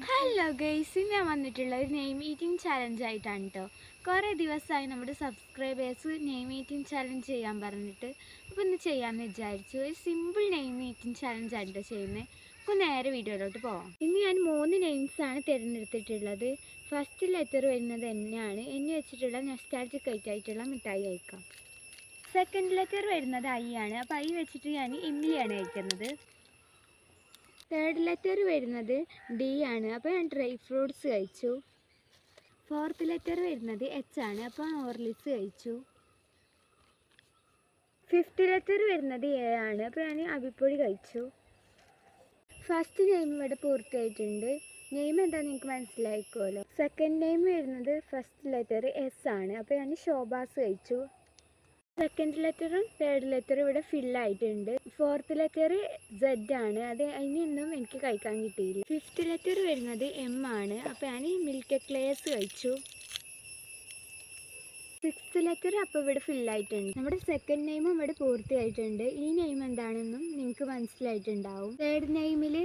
Hello guys, ഞാൻ വന്നിട്ടുള്ള ഒരു നെയിം ഈറ്റിംഗ് ചാലഞ്ച് ആയിട്ടാണ് കേട്ടോ. കുറേ ദിവസമായി നമ്മുടെ സബ്സ്ക്രൈബേഴ്സ് നെയിം ഈറ്റിംഗ് ചാലഞ്ച് ചെയ്യാൻ പറഞ്ഞിട്ട്. അപ്പോൾ ഇന്ന് ചെയ്യാമെന്ന് വിചാരിച്ചു. ഒരു സിമ്പിൾ നെയിം ഈറ്റിംഗ് ചാലഞ്ച് ആണ് കേട്ടോ ചെയ്യുന്നത്. അപ്പോൾ നേരെ വീഡിയോയിലോട്ട് പോവാം. ഇന്ന് ഞാൻ 3 നെയിംസാണ് തിരഞ്ഞെടുത്തിട്ടുള്ളത്. ഫസ്റ്റ് ലെറ്റർ വരുന്നത് തന്നെയാണ് എന്നെ വെച്ചിട്ടുള്ള നൊസ്റ്റാൾജിക് ആയിട്ടുള്ള മിഠായി കഴിക്കാം. സെക്കൻഡ് ലെറ്റർ വരുന്നത് ഐ ആണ്. അപ്പോൾ ഐ വെച്ചിട്ട് ഞാൻ ഇംലിയാണ് കഴിക്കുന്നത്. തേർഡ് ലെറ്റർ വരുന്നത് ഡി ആണ്. അപ്പോൾ ഞാൻ ഡ്രൈ ഫ്രൂട്ട്സ് കഴിച്ചു. ഫോർത്ത് ലെറ്റർ വരുന്നത് എച്ച് ആണ്. അപ്പോൾ ഹോർലിക്സ് കഴിച്ചു. ഫിഫ്ത്ത് ലെറ്റർ വരുന്നത് എ ആണ്. അപ്പോൾ ഞാൻ അവിപ്പൊടി കഴിച്ചു. ഫസ്റ്റ് നെയിം ഇവിടെ പൂർത്തിയായിട്ടുണ്ട്. നെയിം എന്താണെന്ന് നിങ്ങൾക്ക് മനസ്സിലായിക്കോലോ. സെക്കൻഡ് നെയിം വരുന്നത് ഫസ്റ്റ് ലെറ്റർ എസ് ആണ്. അപ്പോൾ ഞാൻ ഷോബാസ് കഴിച്ചു. സെക്കൻഡ് ലെറ്ററും തേർഡ് ലെറ്ററും ഇവിടെ ഫില്ലായിട്ടുണ്ട്. ഫോർത്ത് ലെറ്റർ സെഡ് ആണ്. അത് അതിനൊന്നും എനിക്ക് കഴിക്കാൻ കിട്ടിയില്ല. ഫിഫ്ത്ത് ലെറ്റർ വരുന്നത് എം ആണ്. അപ്പോൾ ഞാൻ മിൽക്ക് എക്ലേഴ്സ് കഴിച്ചു. സിക്സ്ത് ലെറ്റർ അപ്പോൾ ഇവിടെ ഫില്ലായിട്ടുണ്ട്. നമ്മുടെ സെക്കൻഡ് നെയിമും ഇവിടെ പൂർത്തിയായിട്ടുണ്ട്. ഈ നെയിം എന്താണെന്നും നിങ്ങൾക്ക് മനസ്സിലായിട്ടുണ്ടാവും. തേർഡ് നെയിമിൽ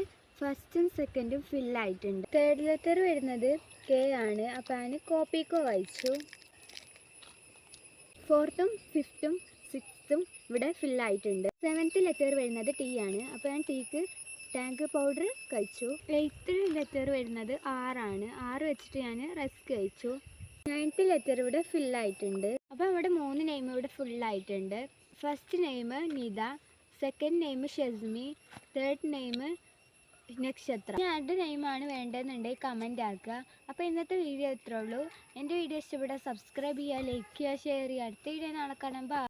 ഫസ്റ്റും സെക്കൻഡും ഫില്ലായിട്ടുണ്ട്. തേർഡ് ലെറ്റർ വരുന്നത് കെ ആണ്. അപ്പോൾ ഞാൻ കോപ്പിക്കോ കഴിച്ചു. ഫോർത്തും ഫിഫ്ത്തും സിക്സ്ത്തും ഇവിടെ ഫില്ലായിട്ടുണ്ട്. സെവൻത്ത് ലെറ്റർ വരുന്നത് ടി ആണ്. അപ്പോൾ ഞാൻ ടീക്ക് ടാങ്ക് പൗഡർ കഴിച്ചു. എയ്ത്ത് ലെറ്റർ വരുന്നത് ആറാണ്. ആറ് വെച്ചിട്ട് ഞാൻ റസ്ക് കഴിച്ചു. നയൻത്ത് ലെറ്റർ ഇവിടെ ഫില്ലായിട്ടുണ്ട്. അപ്പോൾ ഇവിടെ 3 നെയിം ഇവിടെ ഫുള്ളായിട്ടുണ്ട്. First name Nitha, second name Shesmi, third name Nakshatra. ആരുടെ നെയിമാണ് വേണ്ടതെന്നുണ്ടെങ്കിൽ കമൻ്റ് ആക്കുക. അപ്പോൾ ഇന്നത്തെ വീഡിയോ ഇത്രേ ഉള്ളൂ. എൻ്റെ വീഡിയോ ഇഷ്ടപ്പെട്ടാൽ സബ്സ്ക്രൈബ് ചെയ്യുക, ലൈക്ക് ചെയ്യുക, ഷെയർ ചെയ്യുക. അടുത്ത വീഡിയോ നാളെ കാണാം. ബൈ.